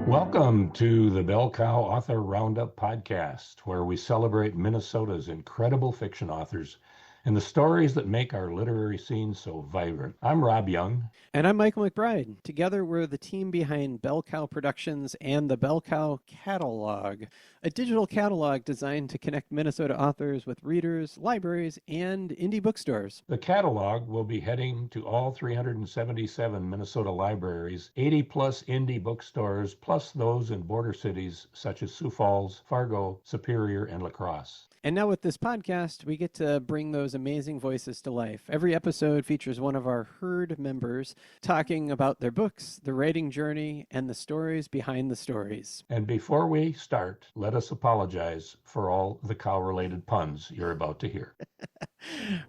Welcome to the Bell Cow Author Roundup podcast, where we celebrate Minnesota's incredible fiction authors and the stories that make our literary scene so vibrant. I'm Rob Jung. And I'm Michael MacBride. Together, we're the team behind Bell Cow Productions and the Bell Cow Catalog, a digital catalog designed to connect Minnesota authors with readers, libraries, and indie bookstores. The catalog will be heading to all 377 Minnesota libraries, 80 plus indie bookstores, plus those in border cities such as Sioux Falls, Fargo, Superior, and La Crosse. And now with this podcast, we get to bring those amazing voices to life. Every episode features one of our herd members talking about their books, their writing journey, and the stories behind the stories. And before we start, let us apologize for all the cow-related puns you're about to hear.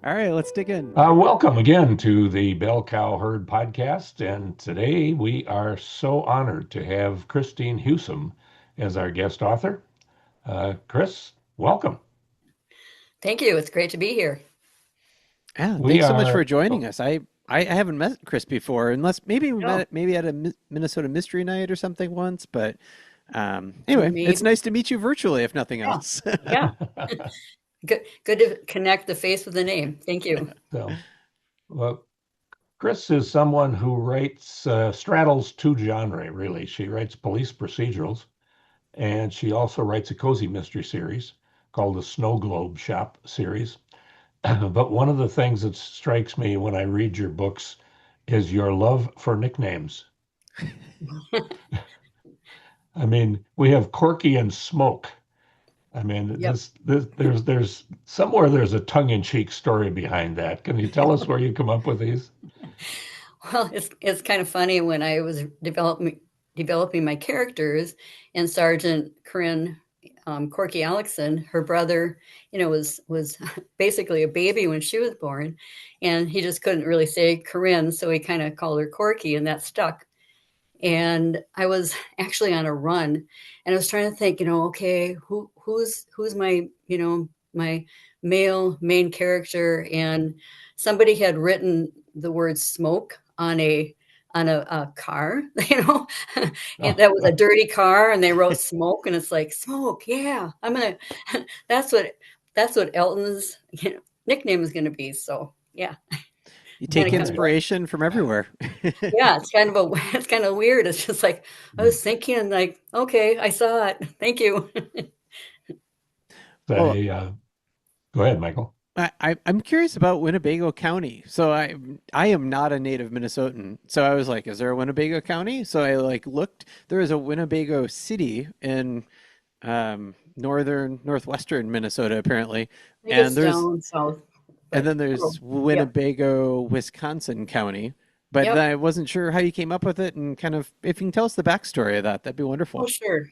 All right, let's dig in. Welcome again to the Bell Cow Herd podcast. And today we are so honored to have Christine Husom as our guest author. Chris, welcome. Thank you. It's great to be here. Yeah, thanks so much for joining us. I haven't met Chris before, unless maybe we met maybe at a Minnesota Mystery Night or something once. But anyway, it's nice to meet you virtually, if nothing else. Yeah. Good to connect the face with the name. Thank you. So, well, Chris is someone who writes, straddles two genres, really. She writes police procedurals, and she also writes a cozy mystery series called the Snow Globe Shop series. But one of the things that strikes me when I read your books is your love for nicknames. I mean, we have Corky and Smoke. I mean, Yep. there's somewhere there's a tongue-in-cheek story behind that. Can you tell us where you come up with these? Well, it's kind of funny when I was developing my characters, and Sergeant Corinne Corky Alexson, her brother, was basically a baby when she was born, and he just couldn't really say Corinne, so he kind of called her Corky, and that stuck. And I was actually on a run, and I was trying to think, okay, who's my, my male main character, and somebody had written the word smoke on a car, and that was a dirty car, and they wrote smoke, and it's like, smoke, yeah, that's what Elton's nickname is gonna be. So yeah. You take inspiration from everywhere. Yeah, it's kind of weird. It's just like I was thinking, like, okay, I saw it. Thank you. Go ahead, Michael. I'm curious about Winnebago County. So I am not a native Minnesotan. So I was like, is there a Winnebago County? So I looked. There is a Winnebago City in northwestern Minnesota, apparently. And there's down south. And then there's Winnebago, Wisconsin County. But I wasn't sure how you came up with it, and kind of if you can tell us the backstory of that, that'd be wonderful. Oh, sure.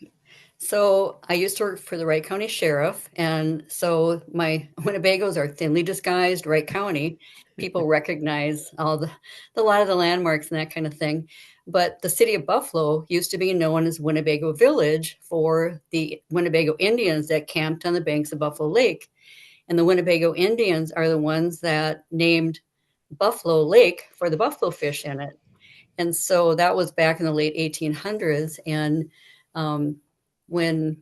So I used to work for the Wright County Sheriff, and so my Winnebagos are thinly disguised Wright County. People recognize a lot of the landmarks and that kind of thing. But the city of Buffalo used to be known as Winnebago Village for the Winnebago Indians that camped on the banks of Buffalo Lake. And the Winnebago Indians are the ones that named Buffalo Lake for the buffalo fish in it. And so that was back in the late 1800s. And when,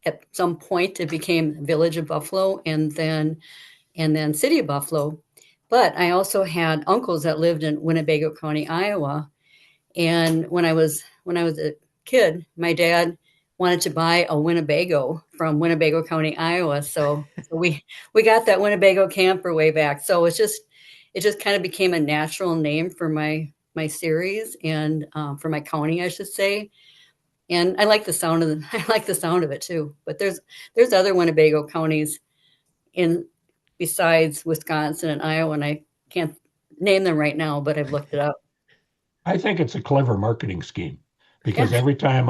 at some point it became Village of Buffalo and then City of Buffalo. But I also had uncles that lived in Winnebago County, Iowa. And when I was a kid, my dad wanted to buy a Winnebago from Winnebago County, Iowa. So we got that Winnebago camper way back. So it just kind of became a natural name for my series and for my county, I should say. And I like the sound of it too. But there's other Winnebago counties besides Wisconsin and Iowa, and I can't name them right now, but I've looked it up. I think it's a clever marketing scheme. Because every time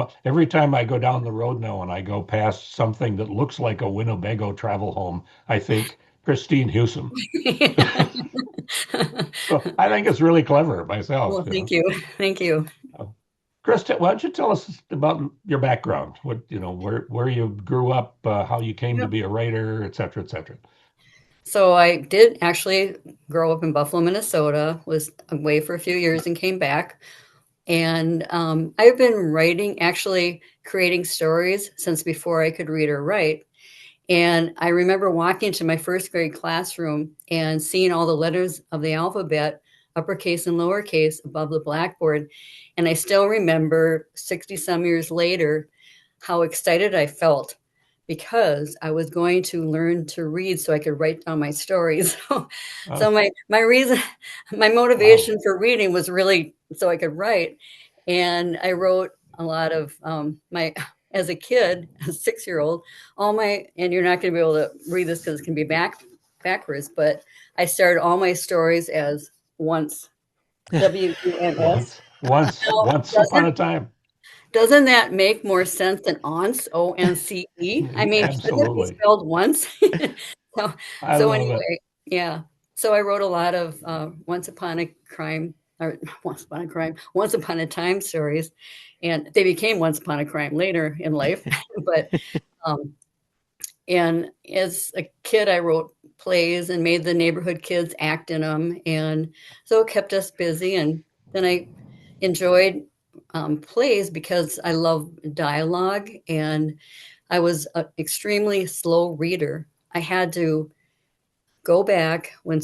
I go down the road now and I go past something that looks like a Winnebago travel home, I think Christine Husom. So I think it's really clever myself. Well, thank you. Thank you. Chris, why don't you tell us about your background? What where you grew up, how you came to be a writer, et cetera, et cetera. So I did actually grow up in Buffalo, Minnesota, was away for a few years and came back. And I've been writing, actually creating stories since before I could read or write. And I remember walking to my first grade classroom and seeing all the letters of the alphabet, uppercase and lowercase, above the blackboard. And I still remember 60 some years later how excited I felt because I was going to learn to read so I could write down my stories. So Oh, my reason, my wow. motivation for reading was really so I could write. And I wrote a lot of my, as a kid, a 6-year-old, all my, and you're not going to be able to read this because it can be backwards, but I started all my stories as once, WUNS. Now, Once upon a time. doesn't that make more sense than once, ONCE? I mean, shouldn't it be Absolutely. spelled once? so, I so love it. anyway, yeah. So I wrote a lot of Once Upon a Crime, or Once Upon a Time stories, and they became Once Upon a Crime later in life. But um, and as a kid, I wrote plays and made the neighborhood kids act in them, and so it kept us busy. And then I enjoyed plays because I love dialogue, and I was an extremely slow reader. I had to go back when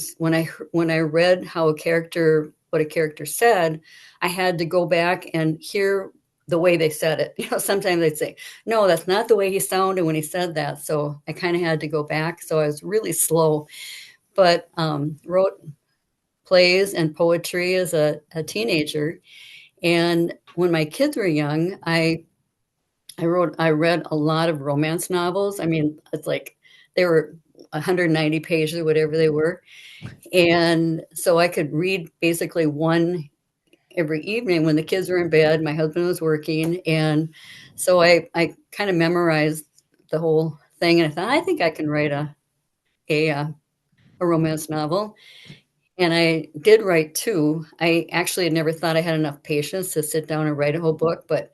I read how a character what a character said. I had to go back and hear the way they said it. Sometimes they'd say, "No, that's not the way he sounded when he said that." So I kind of had to go back. So I was really slow, but wrote plays and poetry as a teenager. And when my kids were young, I read a lot of romance novels. I mean, it's like they were 190 pages or whatever they were. And so I could read basically one every evening when the kids were in bed, my husband was working. And so I kind of memorized the whole thing. And I thought, I think I can write a, a romance novel. And I did write two. I actually had never thought I had enough patience to sit down and write a whole book, but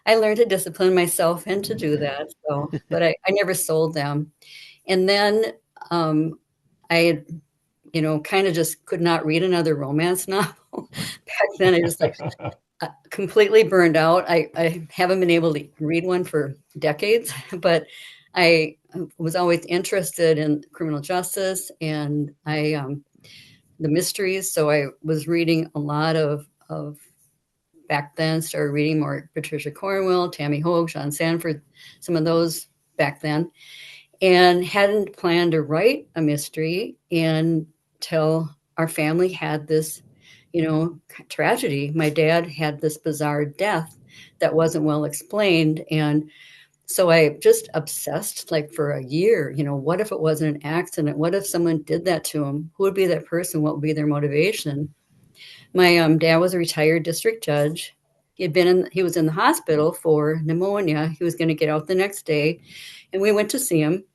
I learned to discipline myself and to do that. So, but I never sold them. And then um, I, kind of just could not read another romance novel. Back then, I just like completely burned out. I haven't been able to read one for decades, but I was always interested in criminal justice and the mysteries. So I was reading a lot of back then, started reading more Patricia Cornwell, Tammy Hoag, Sean Sanford, some of those back then, and hadn't planned to write a mystery until our family had this, tragedy. My dad had this bizarre death that wasn't well explained. And so I just obsessed like for a year, what if it wasn't an accident? What if someone did that to him? Who would be that person? What would be their motivation? My dad was a retired district judge. He was in the hospital for pneumonia. He was going to get out the next day. And we went to see him.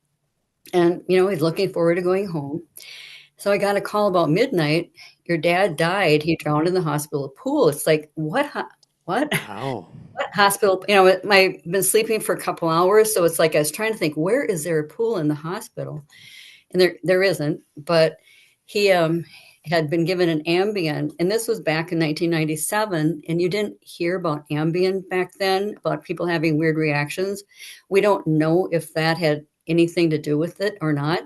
And, he's looking forward to going home. So I got a call about midnight. Your dad died. He drowned in the hospital pool. It's like, what? What? Wow. What hospital? I've been sleeping for a couple hours. So it's like I was trying to think, where is there a pool in the hospital? And there isn't. But he had been given an Ambien. And this was back in 1997. And you didn't hear about Ambien back then, about people having weird reactions. We don't know if that had anything to do with it or not.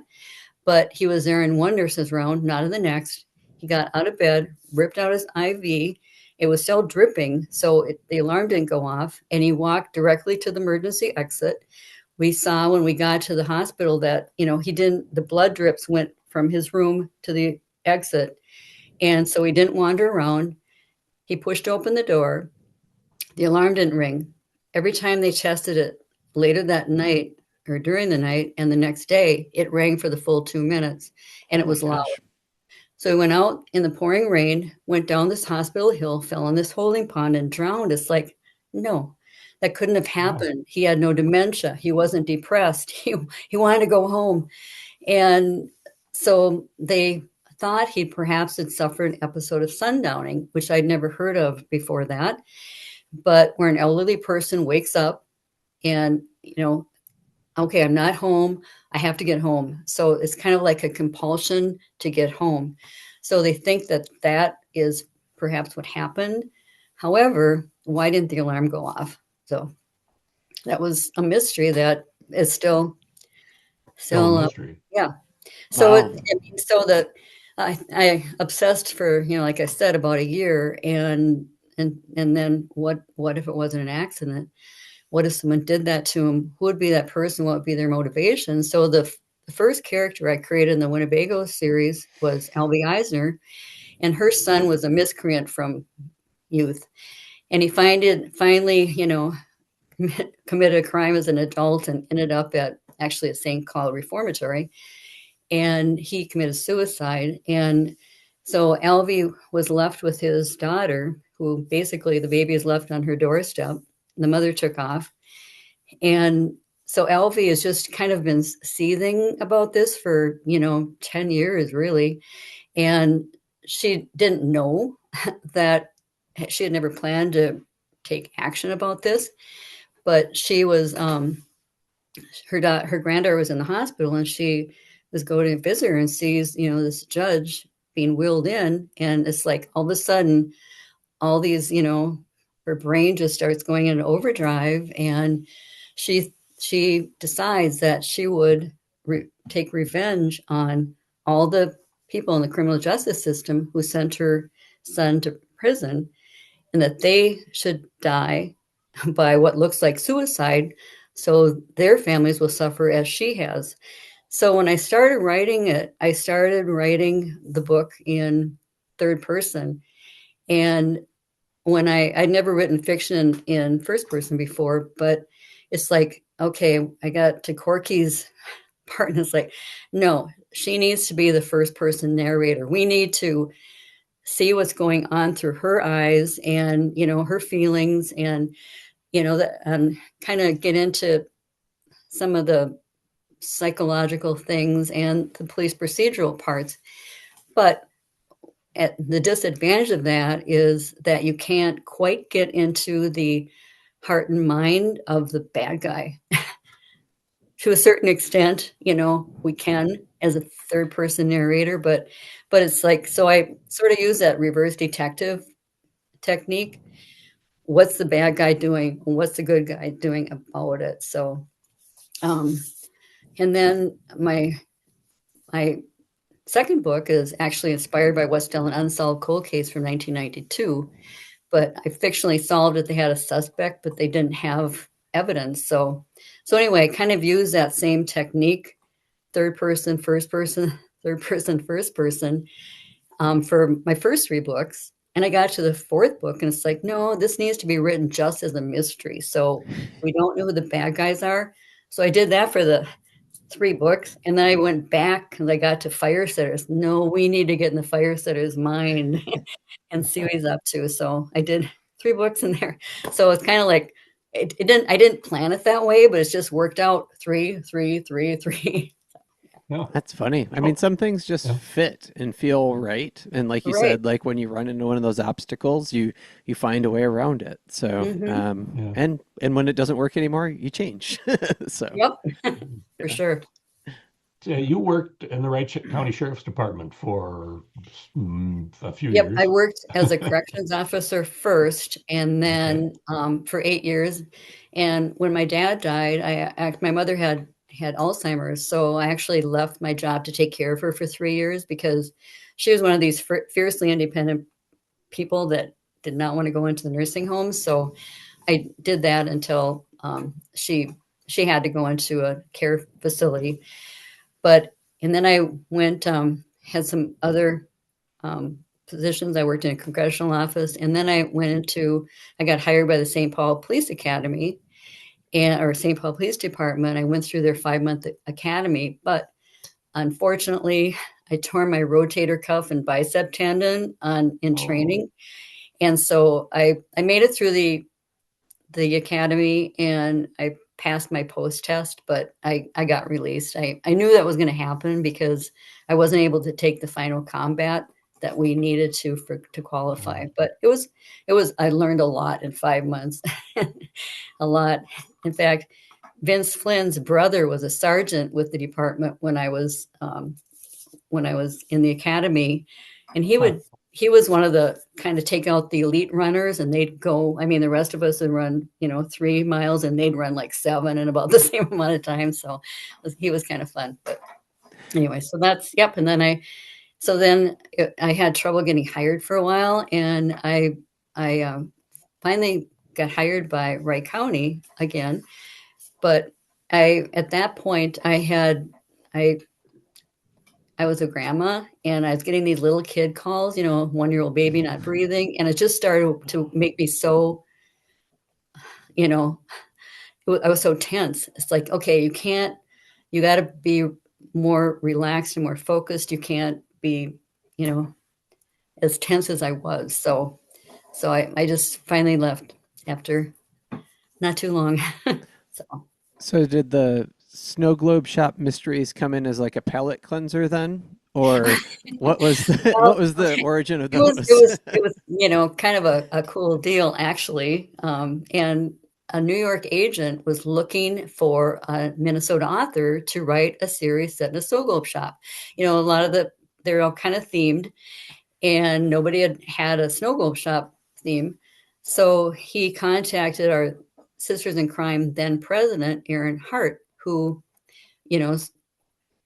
But he was there in one nurse's round, not in the next. He got out of bed, ripped out his IV. It was still dripping, so the alarm didn't go off, and he walked directly to the emergency exit. We saw when we got to the hospital that, the blood drips went from his room to the exit. And so he didn't wander around. He pushed open the door. The alarm didn't ring. Every time they tested it later that night or during the night and the next day, it rang for the full 2 minutes and it Oh my was loud. gosh. So he went out in the pouring rain, went down this hospital hill, fell in this holding pond and drowned. It's like, no, that couldn't have Wow. happened. He had no dementia. He wasn't depressed. He wanted to go home. And so they thought he perhaps had suffered an episode of sundowning, which I'd never heard of before that. But where an elderly person wakes up and, okay, I'm not home. I have to get home. So it's kind of like a compulsion to get home. So they think that that is perhaps what happened. However, why didn't the alarm go off? So that was a mystery that is still, Still a still, mystery. yeah. So Wow. so that I obsessed for, like I said, about a year, and then what if it wasn't an accident? What if someone did that to him? Who would be that person? What would be their motivation? So the first character I created in the Winnebago series was Alvy Eisner, and her son was a miscreant from youth, and he finally, committed a crime as an adult and ended up at actually a St. Paul reformatory, and he committed suicide. And so Alvy was left with his daughter, who basically the baby is left on her doorstep. The mother took off. And so Alvy has just kind of been seething about this for, 10 years, really. And she didn't know that she had never planned to take action about this, but she was, her granddaughter was in the hospital, and she was going to visit her and sees, this judge being wheeled in. And it's like all of a sudden, all these, her brain just starts going into overdrive, and she decides that she would take revenge on all the people in the criminal justice system who sent her son to prison, and that they should die by what looks like suicide, so their families will suffer as she has. So when I started writing it, I started writing the book in third person. And when I'd never written fiction in first person before, but it's like, okay, I got to Corky's part, and it's like, no, she needs to be the first person narrator. We need to see what's going on through her eyes, and, her feelings, and, that, kind of get into some of the psychological things and the police procedural parts. But the disadvantage of that is that you can't quite get into the heart and mind of the bad guy. To a certain extent, we can as a third person narrator, but it's like, so I sort of use that reverse detective technique. What's the bad guy doing? What's the good guy doing about it? So, um, and then my second book is actually inspired by what's still an unsolved cold case from 1992, but I fictionally solved it. They had a suspect, but they didn't have evidence. So anyway, I kind of use that same technique, third person, first person, third person, first person, for my first three books. And I got to the fourth book, and it's like, no, this needs to be written just as a mystery. So we don't know who the bad guys are. So I did that for the three books, and then I went back because I got to fire setters. No, we need to get in the fire setter's mind and see what he's up to. So I did three books in there. So it's kind of like I didn't plan it that way, but it's just worked out three, three, three, three. Yeah. That's funny. I mean, some things just Yeah. fit and feel right. And like you Right. said, like when you run into one of those obstacles, you find a way around it. So, Mm-hmm. Yeah. and when it doesn't work anymore, you change. So, Yep. For yeah. sure. You worked in the Wright County Sheriff's Department for a few Yep, I years. worked as a corrections officer first, and Okay. then for 8 years. And when my dad died, my mother had Alzheimer's, so I actually left my job to take care of her for 3 years, because she was one of these fiercely independent people that did not want to go into the nursing home. So I did that until she had to go into a care facility. But and then I went, had some other um, positions. I worked in a congressional office, and then I got hired by the St. Paul Police Academy, or St. Paul Police Department. I went through their 5-month academy, but unfortunately, I tore my rotator cuff and bicep tendon in Oh, training, and so I made it through the academy, and I passed my post test, but I got released. I knew that was going to happen because I wasn't able to take the final combat that we needed to qualify. oh, But it was I learned a lot in 5 months. A lot. In fact, Vince Flynn's brother was a sergeant with the department when I was in the academy, and he huh. would he was one of the kind of take out the elite runners, and they'd go, I mean, the rest of us would run, 3 miles, and they'd run like 7 in about the same amount of time. So he was kind of fun. But anyway, so that's, yep. And then I had trouble getting hired for a while, and I finally got hired by Wright County again. But at that point, I was a grandma, and I was getting these little kid calls, 1-year-old baby not breathing. And it just started to make me so, I was so tense. It's like, okay, you got to be more relaxed and more focused. You can't be, as tense as I was. So I just finally left after not too long. So did the Snow Globe Shop Mysteries come in as like a palate cleanser then? Or what was the what Well, was the origin of it was it those? was it was kind of a cool deal, actually. And a New York agent was looking for a Minnesota author to write a series set in a snow globe shop. A lot of they're all kind of themed, and nobody had a snow globe shop theme. So he contacted our Sisters in Crime then president, Erin Hart, who, you know,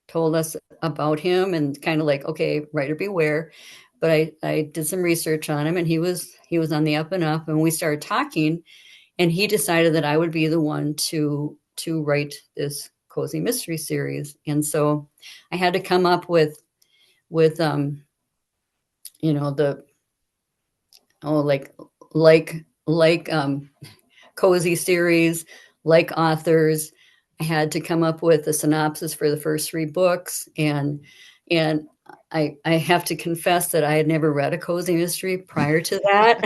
told us about him, and kind of like, okay, writer beware. But I did some research on him, and he was on the up and up, and we started talking, and he decided that I would be the one to write this cozy mystery series. And so I had to come up with the like cozy series, like authors. I had to come up with a synopsis for the first 3 books, and I have to confess that I had never read a cozy mystery prior to that.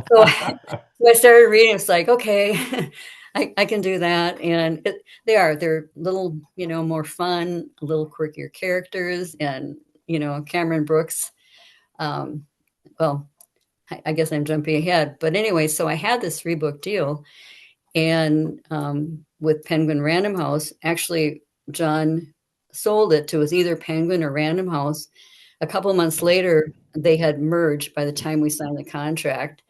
so, so I started reading. It's like, okay, I can do that. And they're little, more fun, a little quirkier characters. And, Cameron Brooks, well, I guess I'm jumping ahead. But anyway, so I had this 3-book deal, and with Penguin Random House. Actually, John sold it to us, either Penguin or Random House. A couple months later, they had merged by the time we signed the contract.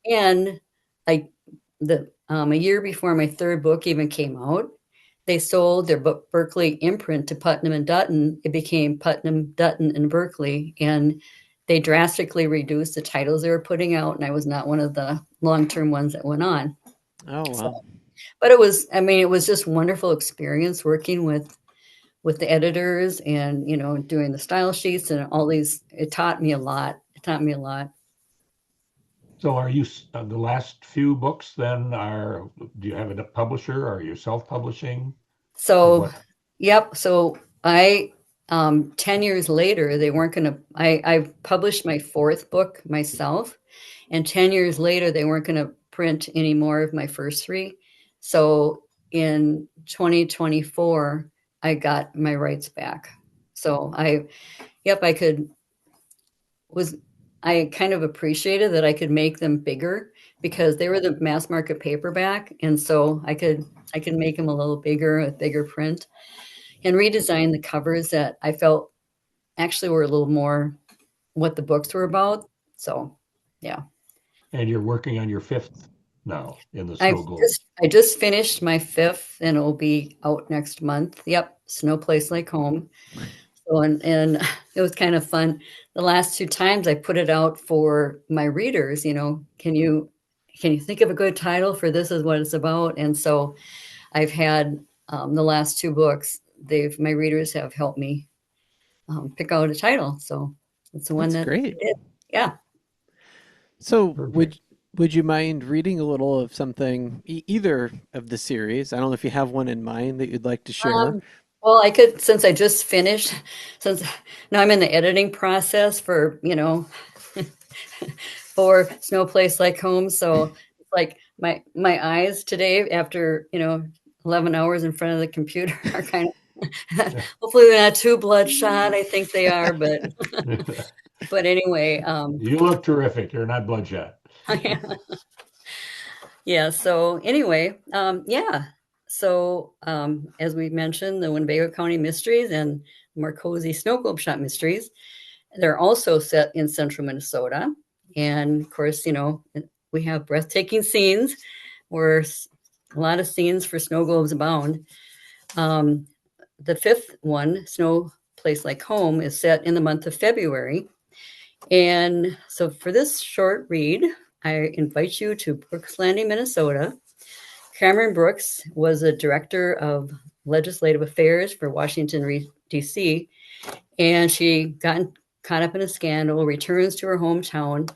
And a year before my 3rd book even came out, they sold their Berkeley imprint to Putnam and Dutton. It became Putnam, Dutton, and Berkeley, and they drastically reduced the titles they were putting out, and I was not one of the long-term ones that went on. Oh, wow. So, but it was just wonderful experience working with the editors, and doing the style sheets and all these. It taught me a lot. So are you the last few books then do you have a publisher? Are you self-publishing or So, what? yep. So 10 years later, they weren't going to, I published my 4th book myself, and 10 years later, they weren't going to print any more of my first 3. So in 2024, I got my rights back. So I kind of appreciated that I could make them bigger, because they were the mass market paperback. And so I could make them a little bigger, a bigger print, and redesign the covers that I felt actually were a little more what the books were about. So, yeah. And you're working on your 5th now in the I've Snow Globe. I just finished my 5th, and it'll be out next month. Yep, Snow Place Like Home. So, and it was kind of fun. The last 2 times I put it out for my readers, can you think of a good title for this is what it's about? And so I've had the last 2 books, my readers have helped me pick out a title. So it's the one That's that great. did. Yeah. So Perfect. would you mind reading a little of something, either of the series? I don't know if you have one in mind that you'd like to share. Um, well, I could, since I just finished, since now I'm in the editing process for, for Snow Place Like Home. So it's like my eyes today, after 11 hours in front of the computer, are kind of hopefully they're not too bloodshot. I think they are, but anyway, You look terrific. You're not bloodshot. yeah. So anyway, yeah. So as we mentioned, the Winnebago County Mysteries and more cozy Snow Globe Shop Mysteries. They're also set in central Minnesota. And of course, we have breathtaking scenes where a lot of scenes for snow globes abound. The fifth one, Snow Place Like Home, is set in the month of February. And so for this short read, I invite you to Brooks Landing, Minnesota. Cameron Brooks was a director of legislative affairs for Washington, D.C., and she got caught up in a scandal, returns to her hometown,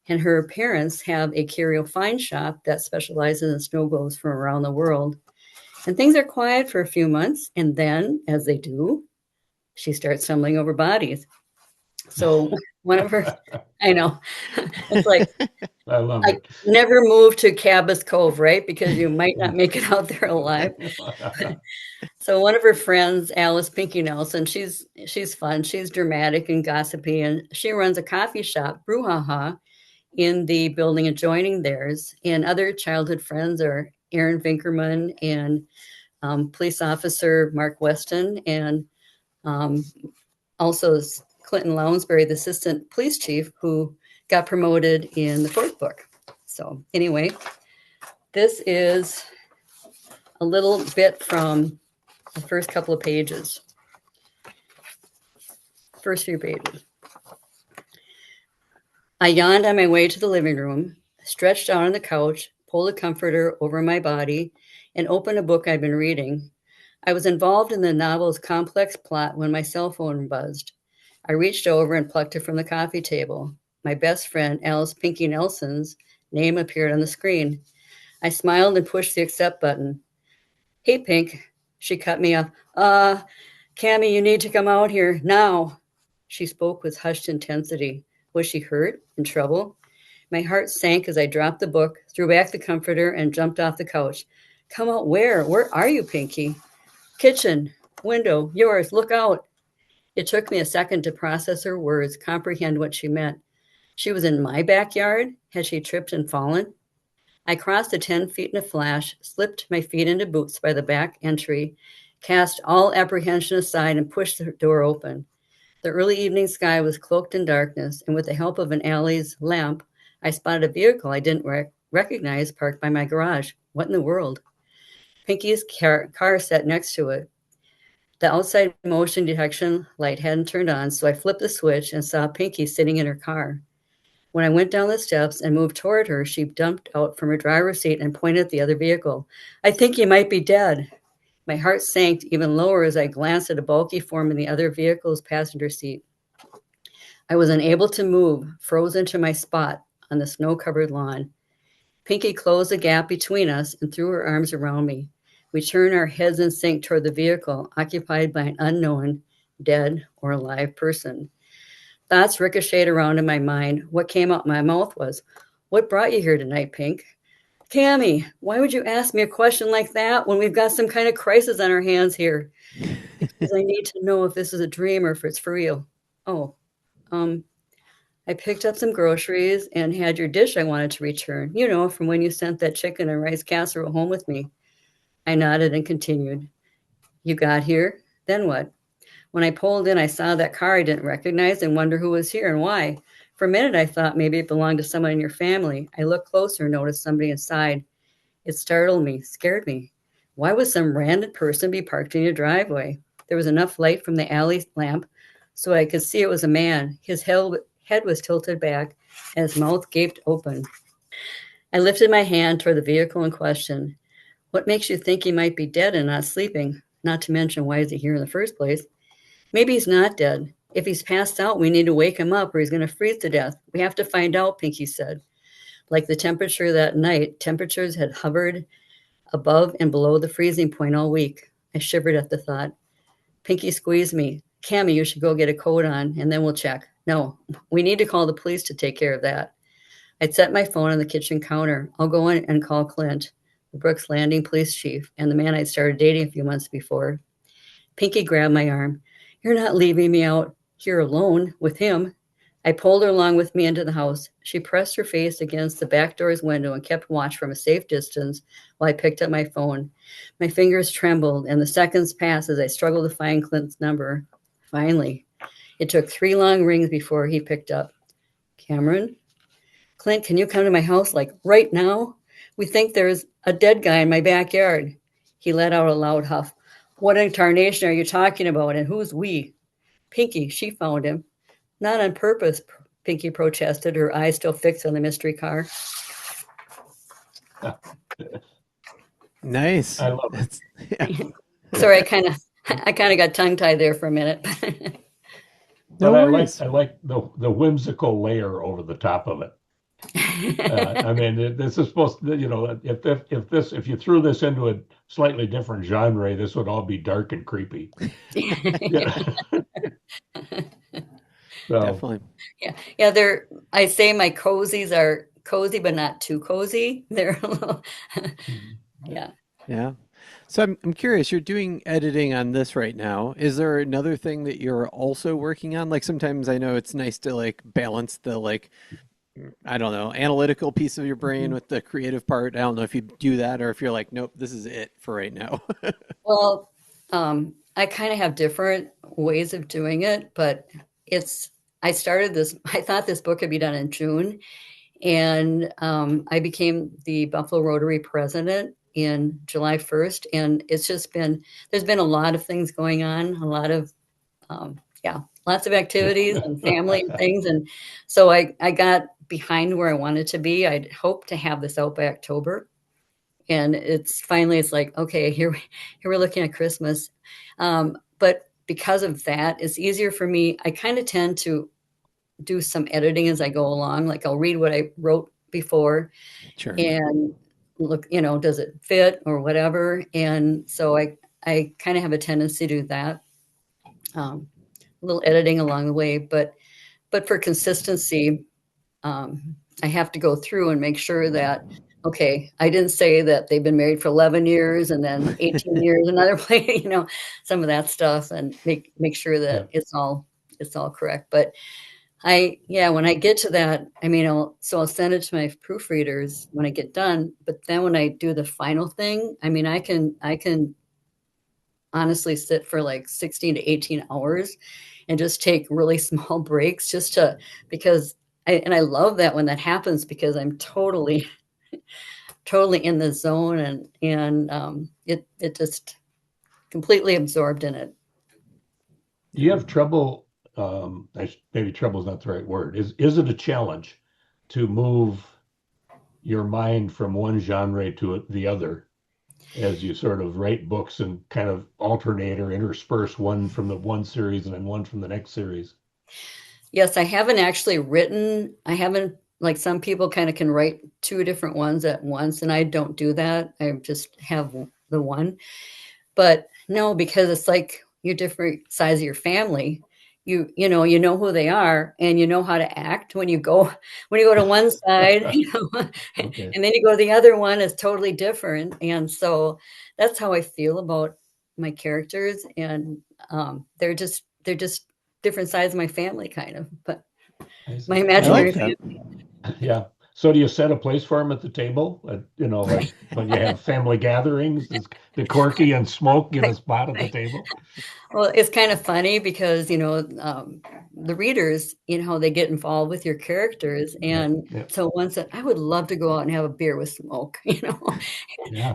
and her parents have a curio fine shop that specializes in snow globes from around the world. And things are quiet for a few months, and then, as they do, she starts stumbling over bodies. So one of her, I know, it's like, I love I it. never move to Cabas Cove, right? Because you might not make it out there alive. So one of her friends, Alice Pinky Nelson, she's fun. She's dramatic and gossipy, and she runs a coffee shop, Brouhaha, in the building adjoining theirs. And other childhood friends are Aaron Vinkerman and police officer Mark Weston, and also Clinton Lounsbury, the assistant police chief, who got promoted in the fourth book. So anyway, this is a little bit from the first couple of pages. First few pages. I yawned on my way to the living room, stretched out on the couch, pulled a comforter over my body, and opened a book I'd been reading. I was involved in the novel's complex plot when my cell phone buzzed. I reached over and plucked it from the coffee table. My best friend, Alice Pinky Nelson's name appeared on the screen. I smiled and pushed the accept button. Hey, Pink. She cut me off. Cammy, you need to come out here now. She spoke with hushed intensity. Was she hurt? In trouble? My heart sank as I dropped the book, threw back the comforter, and jumped off the couch. Come out where? Where are you, Pinky? Kitchen. Window. Yours. Look out. It took me a second to process her words, comprehend what she meant. She was in my backyard? Had she tripped and fallen? I crossed the 10 feet in a flash, slipped my feet into boots by the back entry, cast all apprehension aside, and pushed the door open. The early evening sky was cloaked in darkness, and with the help of an alley's lamp, I spotted a vehicle I didn't recognize parked by my garage. What in the world? Pinky's car sat next to it. The outside motion detection light hadn't turned on, so I flipped the switch and saw Pinky sitting in her car. When I went down the steps and moved toward her, she jumped out from her driver's seat and pointed at the other vehicle. I think he might be dead. My heart sank even lower as I glanced at a bulky form in the other vehicle's passenger seat. I was unable to move, frozen to my spot on the snow-covered lawn. Pinky closed the gap between us and threw her arms around me. We turned our heads in sync toward the vehicle, occupied by an unknown, dead or alive person. Thoughts ricocheted around in my mind. What came out my mouth was, "What brought you here tonight, Pink?" Cammy, why would you ask me a question like that when we've got some kind of crisis on our hands here? Because I need to know if this is a dream or if it's for real. Oh, I picked up some groceries and had your dish I wanted to return. You know, from when you sent that chicken and rice casserole home with me. I nodded and continued. You got here? Then what? When I pulled in, I saw that car I didn't recognize and wondered who was here and why. For a minute, I thought maybe it belonged to someone in your family. I looked closer and noticed somebody inside. It startled me, scared me. Why would some random person be parked in your driveway? There was enough light from the alley lamp so I could see it was a man. His head was tilted back and his mouth gaped open. I lifted my hand toward the vehicle in question. What makes you think he might be dead and not sleeping? Not to mention, why is he here in the first place? Maybe he's not dead. If he's passed out, we need to wake him up or he's going to freeze to death. We have to find out, Pinky said. Like the temperature that night, temperatures had hovered above and below the freezing point all week. I shivered at the thought. Pinky squeezed me. Cammy, you should go get a coat on, and then we'll check. No, we need to call the police to take care of that. I'd set my phone on the kitchen counter. I'll go in and call Clint, the Brooks Landing police chief, and the man I'd started dating a few months before. Pinky grabbed my arm. You're not leaving me out here alone with him. I pulled her along with me into the house. She pressed her face against the back door's window and kept watch from a safe distance while I picked up my phone. My fingers trembled, and the seconds passed as I struggled to find Clint's number. Finally, It took 3 long rings before he picked up. Cameron, Clint, can you come to my house like right now? We think there's a dead guy in my backyard. He let out a loud huff. What incarnation are you talking about, and who's we? Pinky, she found him. Not on purpose, Pinky protested, her eyes still fixed on the mystery car. Nice. I love it. Yeah. Sorry, I kind of got tongue tied there for a minute. No But worries. I like the whimsical layer over the top of it. I mean, this is supposed to, if you threw this into a slightly different genre, this would all be dark and creepy. Yeah. So, Definitely. Yeah. They're. I say my cozies are cozy, but not too cozy. They're a little, yeah. Yeah. So I'm curious, you're doing editing on this right now. Is there another thing that you're also working on? Like sometimes I know it's nice to like balance the like, I don't know, analytical piece of your brain with the creative part. I don't know if you do that or if you're like, nope, this is it for right now. Well, I kind of have different ways of doing it, but it's. I started this. I thought this book could be done in June, and I became the Buffalo Rotary president in July 1st. And it's just been, there's been a lot of things going on, a lot of, lots of activities and family and things. And so I got behind where I wanted to be. I'd hoped to have this out by October. And it's like, okay, here we're looking at Christmas. But because of that, it's easier for me. I kind of tend to do some editing as I go along. Like I'll read what I wrote before Sure. and look, does it fit or whatever. And so I kind of have a tendency to do that. A little editing along the way, but for consistency, I have to go through and make sure that, okay, I didn't say that they've been married for 11 years and then 18 years another place, some of that stuff, and make sure that it's all correct. But when I get to that, I mean, I'll send it to my proofreaders when I get done. But then when I do the final thing, I mean, I can honestly sit for like 16 to 18 hours and just take really small breaks because I love that when that happens because I'm totally, totally in the zone and it just completely absorbed in it. do you have trouble? Maybe trouble is not the right word. Is it a challenge to move your mind from one genre to the other as you sort of write books and kind of alternate or intersperse one from the one series and then one from the next series? Yes, I haven't actually written. I haven't, like some people kind of can write 2 different ones at once, and I don't do that. I just have the one. But no, because it's like you're different size of your family. You know who they are, and you know how to act when you go to one side, Okay. and then you go to the other one is totally different. And so that's how I feel about my characters, and they're just different sides of my family, kind of. But my I like imaginary that. family. Yeah. So do you set a place for them at the table? Like when you have family gatherings, does the Corky and Smoke get a spot at the table? Well, it's kind of funny because, the readers, they get involved with your characters. Yep. And Yep. so one said, I would love to go out and have a beer with Smoke. Yeah.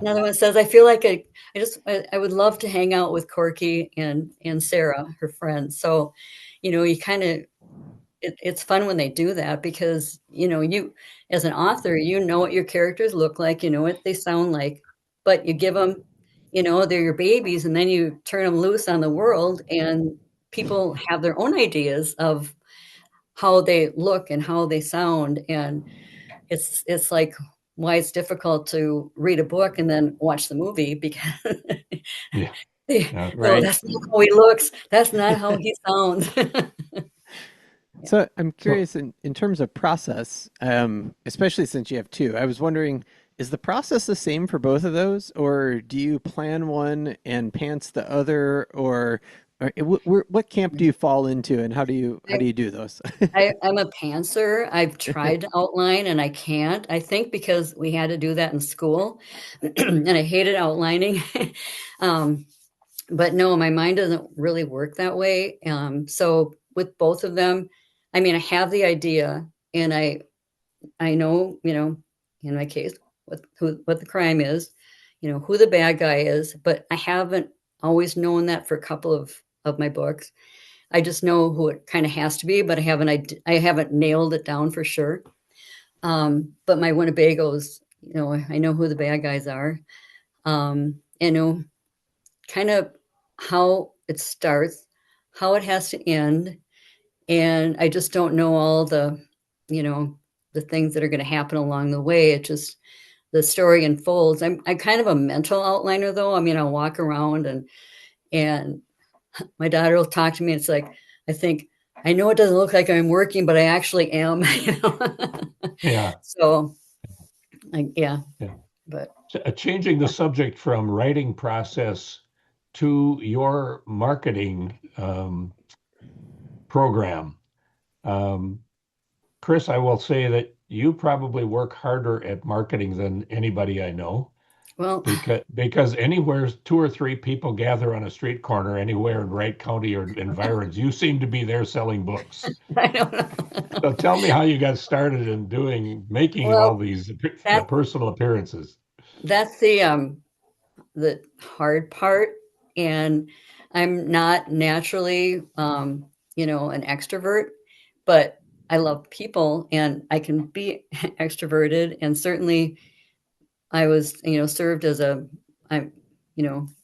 Another one says, I feel like I would love to hang out with Corky and Sarah, her friend. So, you kind of, it's fun when they do that because, you, as an author, you know what your characters look like, you know what they sound like, but you give them, they're your babies, and then you turn them loose on the world, and people have their own ideas of how they look and how they sound. And it's like why it's difficult to read a book and then watch the movie because Yeah. Yeah. Right. that's not how he looks. That's not how he sounds. So I'm So curious in terms of process, especially since you have two, I was wondering, is the process the same for both of those, or do you plan one and pants the other, or what camp do you fall into, and how do you do those? I'm a pantser. I've tried to outline and I can't. I think because we had to do that in school and I hated outlining. um, but no, my mind doesn't really work that way. So with both of them, I mean, I have the idea, and I know, in my case, what the crime is, who the bad guy is, but I haven't always known that for a couple of my books. I just know who it kind of has to be, but I haven't nailed it down for sure. But my Winnebagos, I know who the bad guys are. I know kind of how it starts, how it has to end, and I just don't know all you know, the things that are going to happen along the way. It just the story unfolds. I'm kind of a mental outliner though. I mean, I'll walk around and my daughter will talk to me. It's like I think I know it doesn't look like I'm working, but I actually am. Yeah. So, yeah, Yeah. but Changing the subject from writing process to your marketing program. Um, Chris, I will say that you probably work harder at marketing than anybody I know well, because anywhere two or three people gather on a street corner anywhere in Wright County or environs, you seem to be there selling books. I don't know. So tell me how you got started in making all Well, these that personal appearances. that's the hard part, and I'm not naturally an extrovert, but I love people and I can be extroverted, and certainly I was served as I'm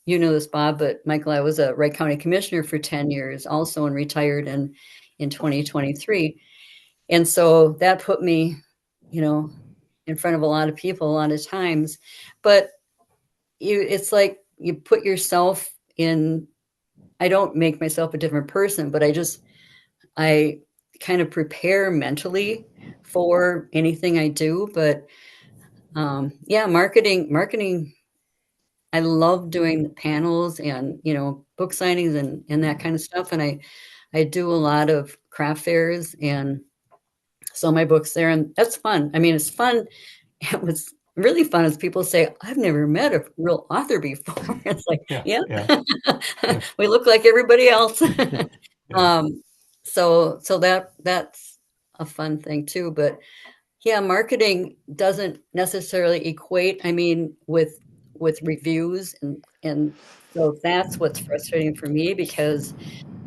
this, Bob, but Michael, I was a Wright County Commissioner for 10 years also, and retired in 2023. And so that put me you know in front of a lot of people a lot of times, but it's like you put yourself in. I don't make myself a different person, but I kind of prepare mentally for anything I do. But yeah, marketing. I love doing the panels and book signings and that kind of stuff. And I do a lot of craft fairs and sell my books there, and that's fun. I mean, it's fun. It was really fun as people say, I've never met a real author before. It's like, Yeah, yeah, yeah, yeah, we look like everybody else. yeah. um, so that's a fun thing too. But yeah, marketing doesn't necessarily equate, I mean, with reviews, and so that's what's frustrating for me because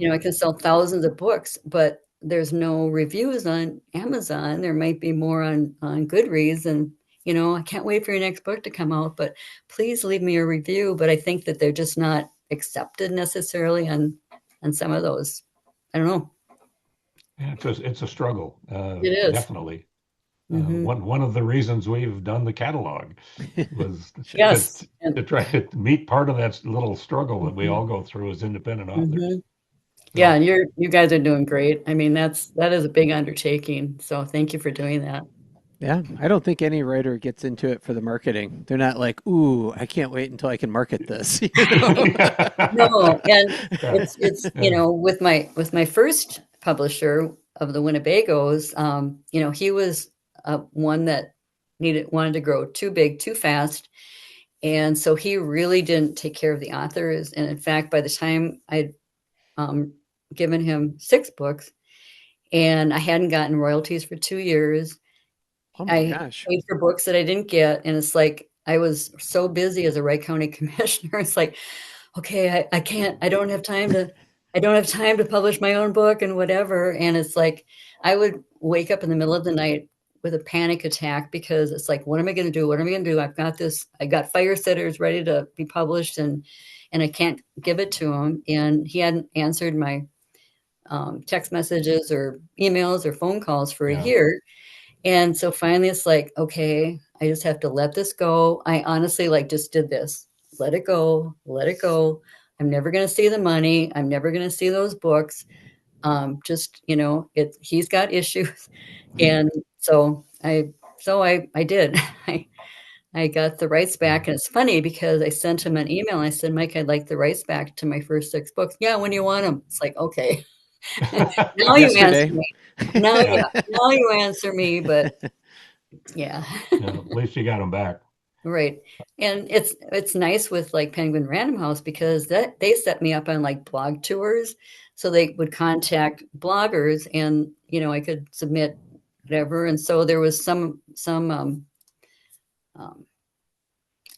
I can sell thousands of books, but there's no reviews on Amazon. There might be more on Goodreads, and I can't wait for your next book to come out, but please leave me a review. But I think that they're just not accepted necessarily on some of those. I don't know. Yeah, it's a struggle, It is. definitely. Hmm. One of the reasons we've done the catalog was Sure. to, Yes. And to try to meet part of that little struggle that we mhm, all go through as independent authors. mhm. Yeah, So and you guys are doing great. I mean, that is a big undertaking. So thank you for doing that. Yeah, I don't think any writer gets into it for the marketing. They're not like, "Ooh, I can't wait until I can market this," you know? No, and yeah, it's yeah, with my first publisher of the Winnebagos, he was one that wanted to grow too big too fast, and so he really didn't take care of the authors. And in fact, by the time I'd um, given him 6 books and I hadn't gotten royalties for 2 years, Oh my I gosh. paid for books that I didn't get, and it's like I was so busy as a Wright County commissioner. It's like, okay, I can't, I don't have time to publish my own book and whatever. And it's like I would wake up in the middle of the night with a panic attack because it's like, what am I going to do? What am I going to do? I got fire sitters ready to be published, and I can't give it to him. And he hadn't answered my text messages or emails or phone calls for a yeah. year. And so finally it's like, okay, I just have to let this go. I honestly like just did this. Let it go, let it go. I'm never going to see the money. I'm never going to see those books. Just, he's got issues. And so I did. I got the rights back. And it's funny because I sent him an email. I said, Mike, I'd like the rights back to my first 6 books. Yeah, when you want them. It's like, okay, now you answer Yesterday. me. Now, Yeah, yeah, now you answer me. But yeah. yeah, at least you got them back. Right. And it's nice with like Penguin Random House because that they set me up on like blog tours. So they would contact bloggers and I could submit whatever. And so there was some um,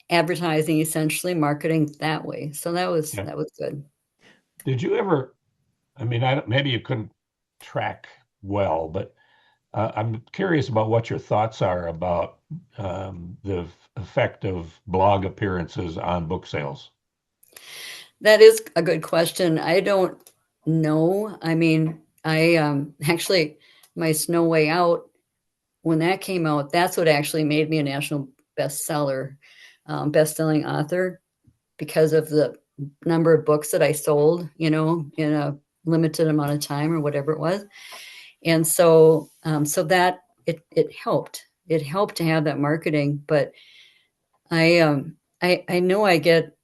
advertising, essentially marketing that way. So Yeah. that was good. Did you ever, I mean, maybe you couldn't track well, but I'm curious about what your thoughts are about the effect of blog appearances on book sales. That is a good question. I don't know. I mean, I actually my Snow Way Out, when that came out, that's what actually made me a national bestseller, best-selling author because of the number of books that I sold, in a limited amount of time or whatever it was. And so that it helped. It helped to have that marketing, but I know I get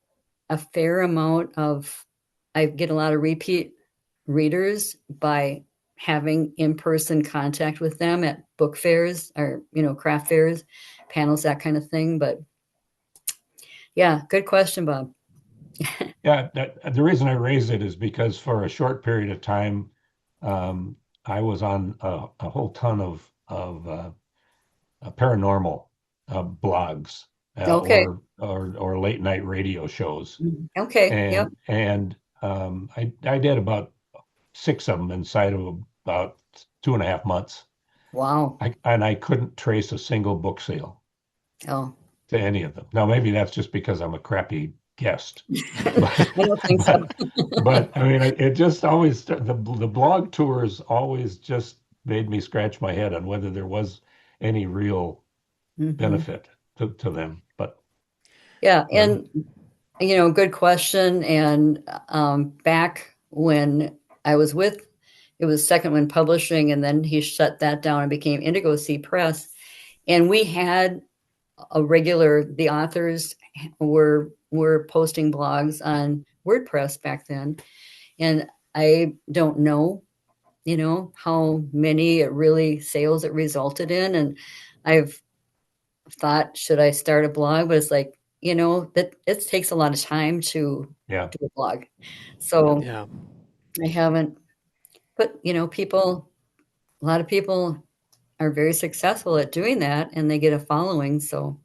a fair amount of I get a lot of repeat readers by having in-person contact with them at book fairs or craft fairs, panels, that kind of thing. But yeah, good question, Bob. Yeah, the reason I raised it is because for a short period of time, I was on a whole ton of paranormal blogs Okay. or late night radio shows, Okay. Yep. and I did about six of them inside of about 2.5 months. Wow. And I couldn't trace a single book sale Oh, to any of them. Now, maybe that's just because I'm a crappy guest, I but don't think so. but but I mean, it just always the blog tours always just made me scratch my head on whether there was any real Hmm. benefit to them. But Yeah, um, and good question. And back when I was with, it was Second Wind Publishing, and then he shut that down and became Indigo Sea Press. And we had the authors were posting blogs on WordPress back then. And I don't know, how many sales it resulted in. And I've thought, should I start a blog? But it's like, that it takes a lot of time to yeah, do a blog. yeah. So Yeah. I haven't, but a lot of people are very successful at doing that and they get a following. So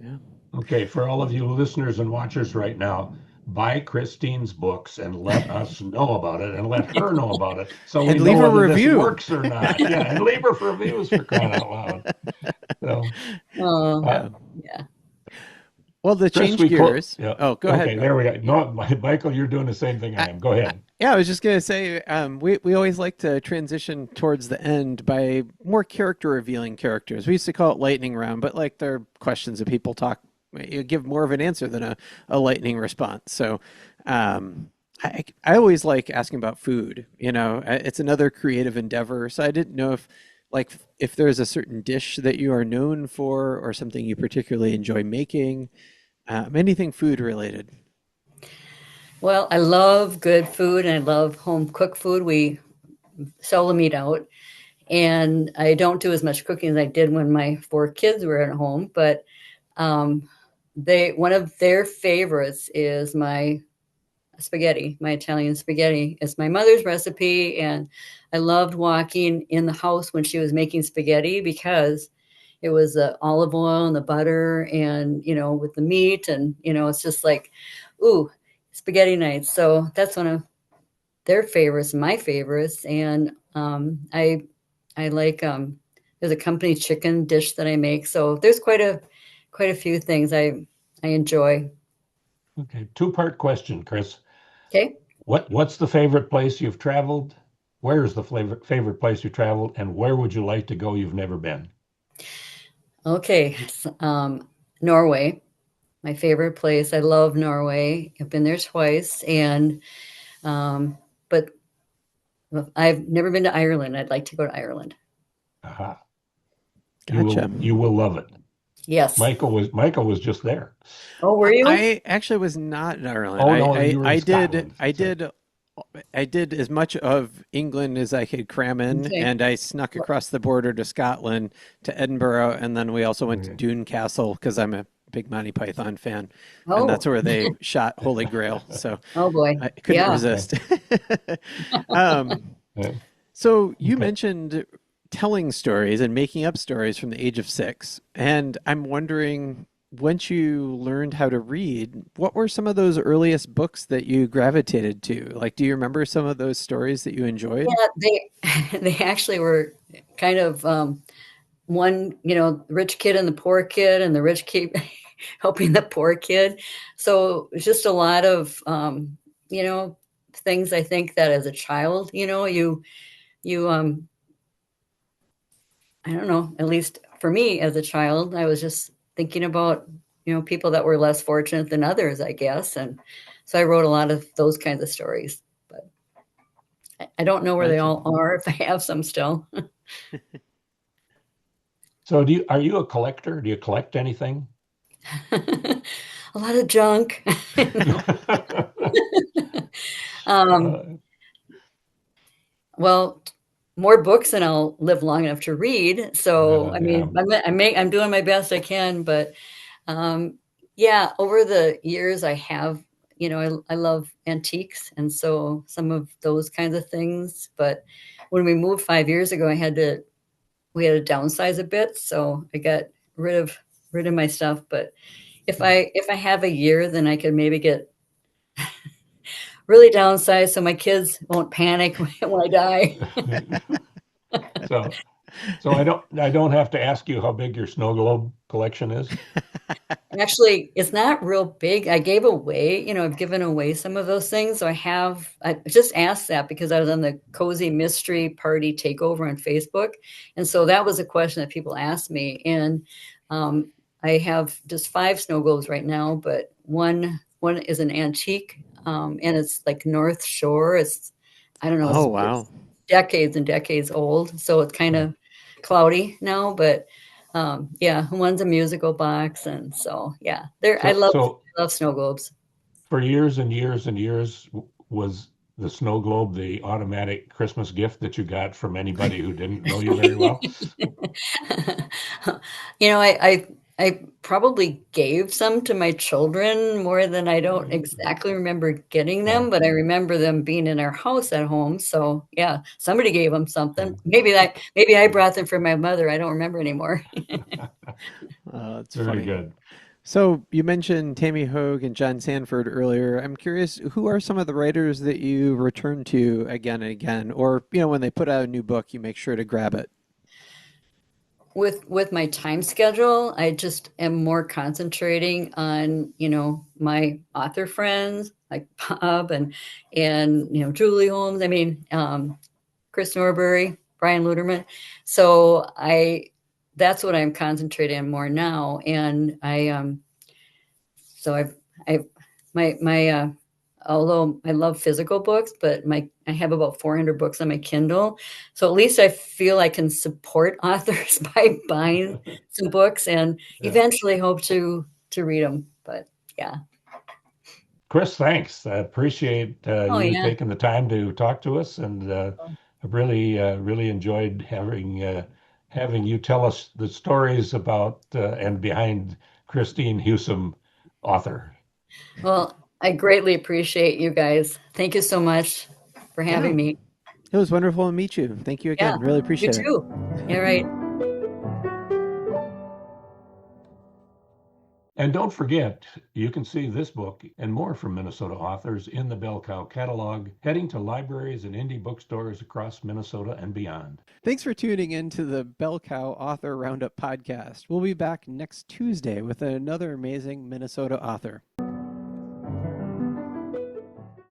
Yeah. Okay, for all of you listeners and watchers right now, buy Christine's books and let us know about it and let her know about it so we And know leave a whether this review. works or not. Yeah, and leave her for reviews for crying out loud. So, oh uh, Yeah. yeah. Well, to Chris, change we close. gears. Yeah. Oh, go ahead, Okay, Bob. there we go. No, Michael, you're doing the same thing I am. Go I, ahead. yeah, I was just gonna say, we always like to transition towards the end by more character revealing characters. We used to call it lightning round, but like they're questions that people talk, you give more of an answer than a lightning response. So, I always like asking about food. It's another creative endeavor. So I didn't know if there's a certain dish that you are known for or something you particularly enjoy making, anything food related. Well, I love good food and I love home cooked food. We seldom eat out. And I don't do as much cooking as I did when my four kids were at home, but um, they one of their favorites is my spaghetti, my Italian spaghetti. It's my mother's recipe, and I loved walking in the house when she was making spaghetti because it was the olive oil and the butter, and with the meat, and it's just like, ooh, spaghetti nights. So that's one of their favorites, my favorites, and I like there's a company chicken dish that I make. So there's quite a few things I enjoy. Okay, two-part question, Chris. Okay. What's the favorite place you've traveled? Where's the favorite place you traveled, and where would you like to go you've never been? Okay. Norway, my favorite place. I love Norway. I've been there twice, and but I've never been to Ireland. I'd like to go to Ireland. Aha. You Gotcha. will love it. Yes. Michael was just there. Oh, were you? I actually was not in Ireland. Oh no, you were in Scotland. So, I did as much of England as I could cram in, Okay. and I snuck across the border to Scotland, to Edinburgh, and then we also went to okay. Doune Castle because I'm a big Monty Python fan, and that's Oh, where they shot Holy Grail. So oh boy. I couldn't Yeah. Okay. resist. um, Yeah. so you Okay. mentioned telling stories and making up stories from the age of 6, and I'm wondering, once you learned how to read, what were some of those earliest books that you gravitated to? Like, do you remember some of those stories that you enjoyed? Yeah, they actually were kind of one, rich kid and the poor kid, and the rich kid helping the poor kid. So it's just a lot of you know, things I think that as a child, you I don't know, at least for me as a child, I was just thinking about, people that were less fortunate than others, I guess. And so I wrote a lot of those kinds of stories. But I don't know where they Gotcha. all are, if I have some still. So are you a collector? Do you collect anything? A lot of junk. um, Uh, well, more books than I'll live long enough to read. So, I yeah. mean, I'm doing my best I can, but Um, yeah, over the years, I have, I love antiques. And so some of those kinds of things. But when we moved 5 years ago, we had to downsize a bit. So I got rid of, rid of my stuff. But if I have a year, then I could maybe get really downsized so my kids won't panic when I die. So I don't have to ask you how big your snow globe collection is. Actually, it's not real big. I gave away, I've given away some of those things. So I just asked that because I was on the Cozy Mystery Party takeover on Facebook. And so that was a question that people asked me. And I have just 5 snow globes right now, but one is an antique, and it's like North Shore. I don't know, Oh, it's wow. decades and decades old. So it's kind of cloudy now, but yeah, one's a musical box, and so yeah, there. I So love so love snow globes. for years and years and years, was the snow globe the automatic Christmas gift that you got from anybody who didn't know you very well? I probably gave some to my children more than I don't exactly remember getting Uh, them, but I remember them being in our house at home. So yeah, somebody gave them something. uh, Maybe I brought them for my mother. I don't remember anymore. It's Very funny. good. So you mentioned Tammy Hoag and John Sanford earlier. I'm curious, who are some of the writers that you return to again and again, or when they put out a new book, you make sure to grab it? With my time schedule, I just am more concentrating on, my author friends like Bob and Julie Holmes. I mean, Chris Norbury, Brian Luderman. So I that's what I'm concentrating on more now. And I've my although I love physical books, but I have about 400 books on my Kindle. So at least I feel I can support authors by buying some books and Yeah. eventually hope to read them. But yeah. Chris, thanks. I appreciate Oh you yeah. taking the time to talk to us, and I've really enjoyed having you tell us the stories about and behind Christine Husom, author. Well, I greatly appreciate you guys. Thank you so much for Yeah, having me. it was wonderful to meet you. Thank you Yeah. again. Really You appreciate it. too. Yeah, right. And don't forget, you can see this book and more from Minnesota authors in the Bell Cow catalog, heading to libraries and indie bookstores across Minnesota and beyond. Thanks for tuning in to the Bell Cow Author Roundup podcast. We'll be back next Tuesday with another amazing Minnesota author.